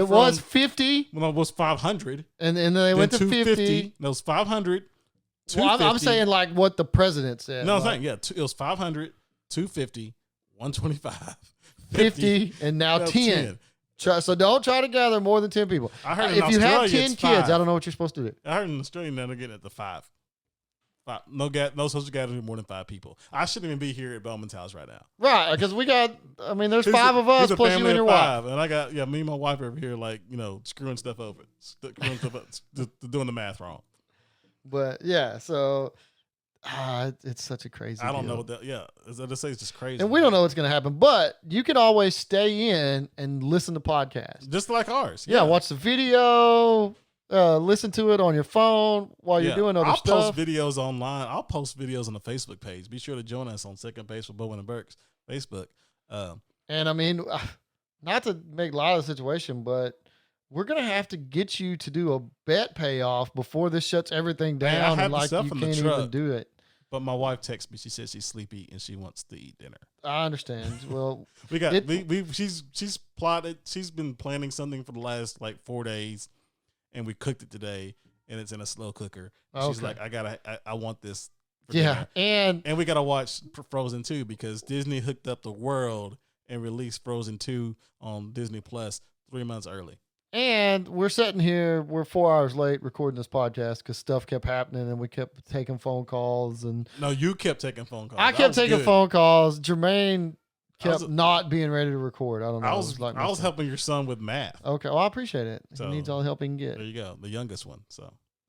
was 50. Well, it was 500, and then they went to 50. It was 500. Well, I'm saying what the president said. No, I'm saying it was 500, 250, 125, 50, and now 10. So don't try to gather more than 10 people. I heard if you have 10 kids, I don't know what you're supposed to do. I heard in Australia now they're getting it to 5. No social gathering more than 5 people. I shouldn't even be here at Bowman's house right now. Right, because there's 5 of us plus you and your wife. And I got me and my wife over here screwing stuff over, doing the math wrong. But yeah, so it's such a crazy I don't deal. know what that. Yeah, as I say, it's just crazy. And we don't know what's going to happen, but you can always stay in and listen to podcasts, just like ours. Yeah, watch the video, listen to it on your phone while you're doing other stuff. I'll post videos online. I'll post videos on the Facebook page. Be sure to join us on Second Base for Bowman and Burks Facebook. And I mean, not to make light of the situation, but we're going to have to get you to do a bet payoff before this shuts everything down. Hey, and you can't even do it. But my wife texts me. She says she's sleepy and she wants to eat dinner. I understand. Well, she's plotted. She's been planning something for the last 4 days, and we cooked it today, and it's in a slow cooker. She's like, I want this. For dinner. And we gotta watch Frozen 2 because Disney hooked up the world and released Frozen 2 on Disney Plus 3 months early. And we're sitting here, we're 4 hours late recording this podcast because stuff kept happening and we kept taking phone calls. And no, you kept taking phone calls. I kept taking phone calls. Jermaine kept not being ready to record. I don't know. I was helping your son with math. Okay, well, I appreciate it. He needs all the help he can get. There you go. The youngest one.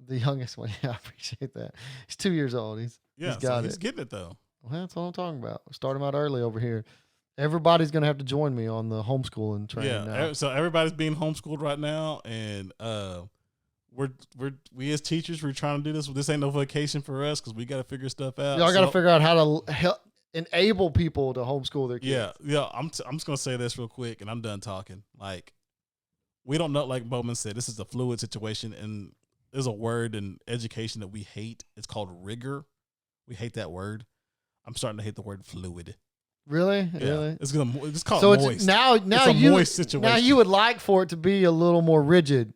The youngest one. Yeah, I appreciate that. He's 2 years old. He's got it. He's getting it, though. Well, that's what I'm talking about. Start him out early over here. Everybody's going to have to join me on the homeschooling train now. So everybody's being homeschooled right now, and we as teachers, we're trying to do this. This ain't no vacation for us because we got to figure stuff out. Y'all got to figure out how to help enable people to homeschool their kids. Yeah. I'm just going to say this real quick, and I'm done talking. We don't know, like Bowman said, this is a fluid situation, and there's a word in education that we hate. It's called rigor. We hate that word. I'm starting to hate the word fluid. Really? Yeah. Really? It's called so moist. It's now it's a moist situation. Now you would like for it to be a little more rigid,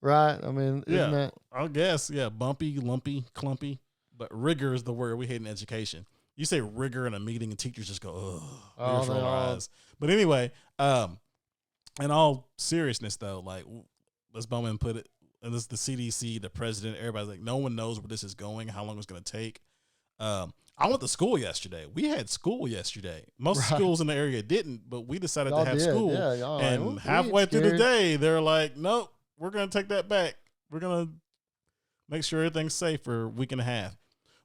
right? I mean, yeah, isn't that? I guess. Yeah, bumpy, lumpy, clumpy. But rigor is the word we hate in education. You say rigor in a meeting, and teachers just go, ugh, tears roll our eyes. But anyway, in all seriousness, though, like let's Bowman put it, and this is the CDC, the president, everybody's like, no one knows where this is going, how long it's going to take. I went to school yesterday. We had school yesterday. Most schools in the area didn't, but we decided to have school. Yeah, and halfway through the day, they're like, nope, we're going to take that back. We're going to make sure everything's safe for a week and a half,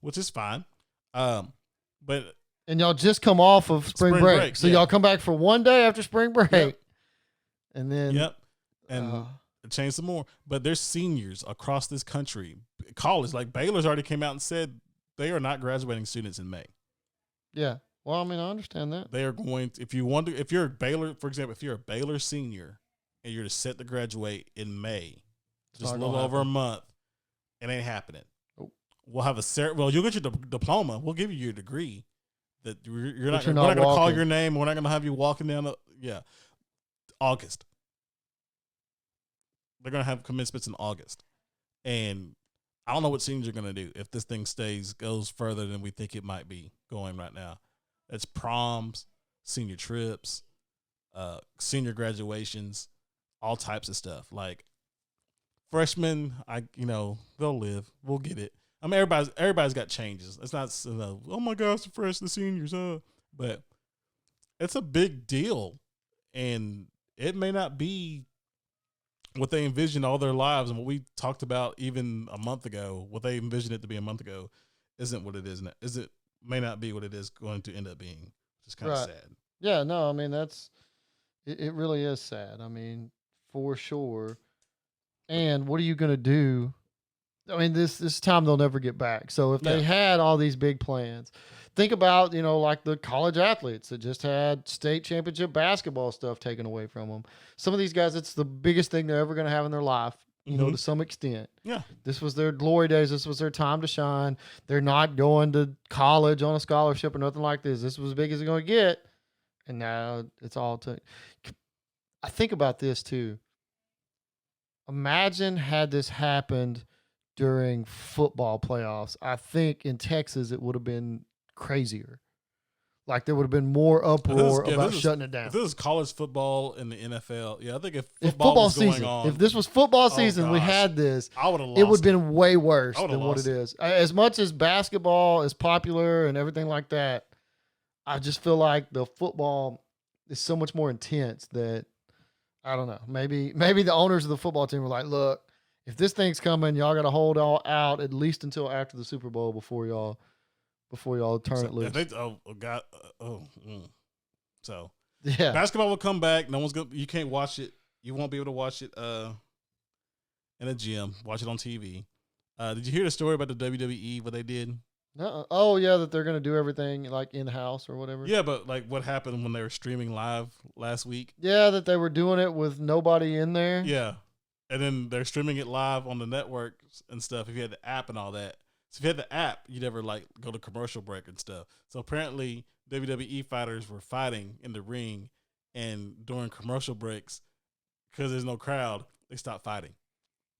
which is fine. But and y'all just come off of spring break. So y'all come back for one day after spring break. Yep. And then and change some more. But there's seniors across this country, college, like Baylor's already came out and said they are not graduating students in May. Yeah. Well, I mean, I understand that. They are going to, if you're a Baylor, for example, if you're a Baylor senior and you're set to graduate in May, just a little over a month, it ain't happening. Oh. We'll have you'll get your diploma. We'll give you your degree. That we're not going to call your name. We're not going to have you walking down August. They're going to have commencements in August. And I don't know what seniors are going to do if this thing goes further than we think it might be going right now. It's proms, senior trips, senior graduations, all types of stuff. Like freshmen, they'll live. We'll get it. I mean, everybody's got changes. It's not, oh my gosh, the seniors, but it's a big deal, and it may not be what they envisioned all their lives, and what we talked about even a month ago. What they envisioned it to be a month ago isn't what it is now. May not be what it is going to end up being, which is kind of sad. Yeah, no, I mean it really is sad. I mean, for sure. And what are you going to do? I mean, this time they'll never get back. So if they had all these big plans, think about, like the college athletes that just had state championship basketball stuff taken away from them. Some of these guys, it's the biggest thing they're ever going to have in their life, to some extent. Yeah. This was their glory days. This was their time to shine. They're not going to college on a scholarship or nothing like this. This was as big as they're going to get. And now it's all I think about this too. Imagine had this happened during football playoffs. I think in Texas it would have been crazier. Like there would have been more uproar about shutting it down. If this is college football in the NFL, I think if football was season, going on, if this was football season, we had this, I would have lost. It would have been way worse than what it is. As much as basketball is popular and everything like that, I just feel like the football is so much more intense that I don't know. Maybe the owners of the football team were like, look, if this thing's coming, y'all got to hold all out at least until after the Super Bowl before y'all turn it loose. So basketball will come back. No one's gonna. You can't watch it. You won't be able to watch it in a gym. Watch it on TV. Did you hear the story about the WWE? What they did? Oh yeah, that they're gonna do everything like in house or whatever. Yeah, but like what happened when they were streaming live last week? Yeah, that they were doing it with nobody in there. Yeah. And then they're streaming it live on the networks and stuff. If you had the app and all that. So if you had the app, you'd never go to commercial break and stuff. So apparently WWE fighters were fighting in the ring, and during commercial breaks, because there's no crowd, they stopped fighting.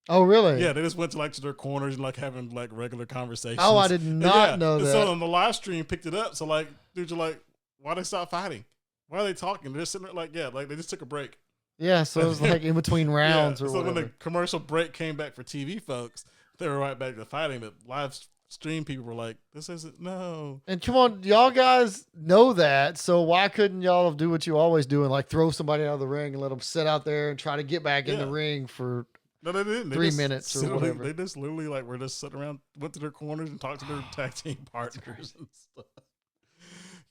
Oh, really? Yeah, they just went to their corners and having regular conversations. Oh, I did not know that. So on the live stream picked it up. So dudes are like, why they stop fighting? Why are they talking? They're sitting there they just took a break. Yeah, so it was in between rounds or whatever. So when the commercial break came back for TV folks, they were right back to fighting. But live stream people were like, this isn't, no. And come on, y'all guys know that. So why couldn't y'all do what you always do and throw somebody out of the ring and let them sit out there and try to get back in the ring for No, they didn't. 3 minutes or whatever. They just literally were just sitting around, went to their corners and talked to their tag team partners and stuff.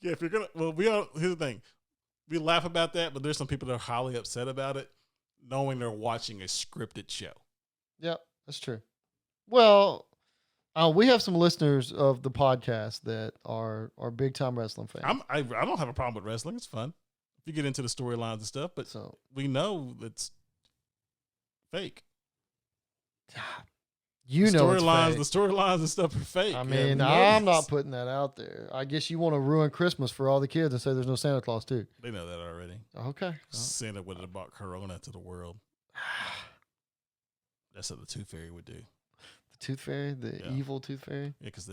Yeah, if you're going to, here's the thing. We laugh about that, but there's some people that are highly upset about it, knowing they're watching a scripted show. Yep, that's true. Well, we have some listeners of the podcast that are big time wrestling fans. I don't have a problem with wrestling. It's fun if you get into the storylines and stuff, but we know it's fake. You know it's fake. The storylines and stuff are fake. I mean, I'm not putting that out there. I guess you want to ruin Christmas for all the kids and say there's no Santa Claus too. They know that already. Okay. Santa would have brought Corona to the world. That's what the Tooth Fairy would do. The Tooth Fairy, the evil Tooth Fairy. Yeah, because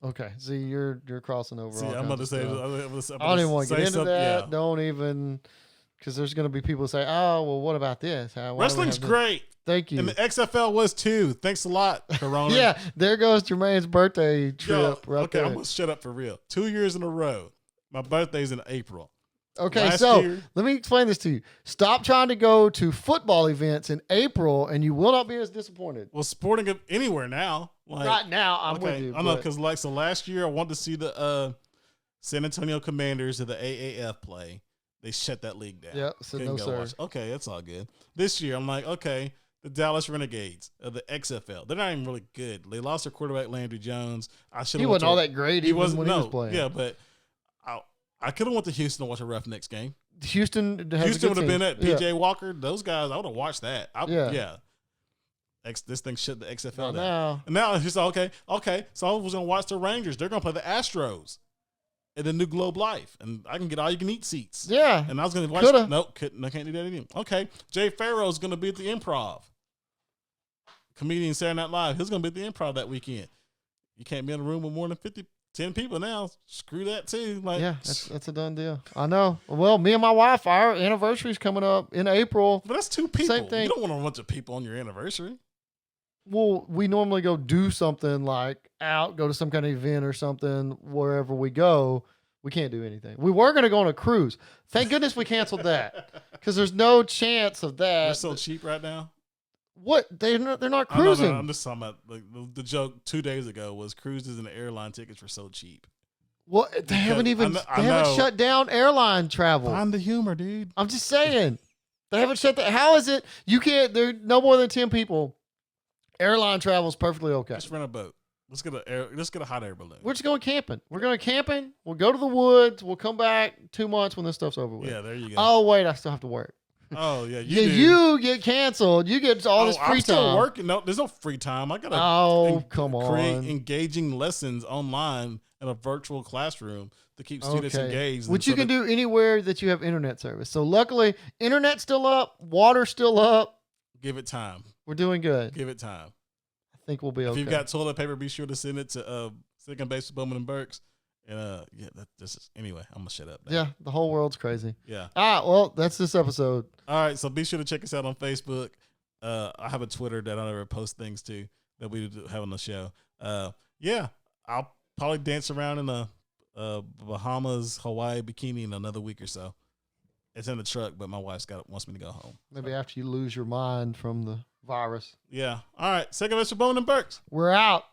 Okay. See, you're crossing over. See, I'm about to say. I don't even want to get into that. Yeah. Don't even, because there's going to be people who say, "Oh, well, what about this? Wrestling's great." Thank you. And the XFL was too. Thanks a lot, Corona. Yeah, there goes Jermaine's birthday trip right there. I'm going to shut up for real. 2 years in a row. My birthday's in April. Okay, let me explain this to you. Stop trying to go to football events in April, and you will not be as disappointed. Well, sporting anywhere now. Right now, I'm with you. I know, because last year I wanted to see the San Antonio Commanders of the AAF play. They shut that league down. Yeah, so no sir. Watch. Okay, that's all good. This year, I'm like, okay, the Dallas Renegades of the XFL. They're not even really good. They lost their quarterback, Landry Jones. He wasn't all that great when he was playing. Yeah, but I could have went to Houston to watch a Roughnecks game. Houston would have been at PJ Walker. Those guys, I would have watched that. This thing shut the XFL down. And now it's just okay. So I was going to watch the Rangers. They're going to play the Astros at the New Globe Life, and I can get all you can eat seats. Yeah. And I was going to watch. Nope, I can't do that anymore. Okay, Jay Farrow's going to be at the Improv. Comedian Saturday Night Live. He's going to be at the Improv that weekend. You can't be in a room with more than 10 people now. Screw that too. That's a done deal. I know. Well, me and my wife, our anniversary's coming up in April. But that's 2 people. Same thing. You don't want a bunch of people on your anniversary. Well, we normally go do something like go to some kind of event or something wherever we go. We can't do anything. We were going to go on a cruise. Thank goodness we canceled that because there's no chance of that. They're so cheap right now. What? They're not cruising. No, I'm just talking about the joke 2 days ago was cruises and the airline tickets were so cheap. Well, they haven't shut down airline travel. Find the humor, dude. I'm just saying. They haven't shut that. How is it? You can't, there no more than 10 people. Airline travel is perfectly okay. Just rent a boat. Let's get a hot air balloon. We're just going camping. We're going camping. We'll go to the woods. We'll come back 2 months when this stuff's over with. Yeah, there you go. Oh, wait, I still have to work. Oh, yeah. You get canceled. You get all this free time. I'm still working. No, there's no free time. I got to create engaging lessons online in a virtual classroom to keep students engaged. Which you can do anywhere that you have internet service. So luckily, internet's still up. Water's still up. Give it time. We're doing good. Give it time. I think we'll be okay. If you've got toilet paper, be sure to send it to Second Base with Bowman and Burks. And anyway, I'm gonna shut up now. Yeah, the whole world's crazy. Yeah. Well, that's this episode. All right, so be sure to check us out on Facebook. I have a Twitter that I never post things to that we have on the show. I'll probably dance around in a Bahamas, Hawaii bikini in another week or so. It's in the truck, but my wife wants me to go home. Maybe after you lose your mind from the virus. Yeah. All right. Second Base with Bowman and Burks. We're out.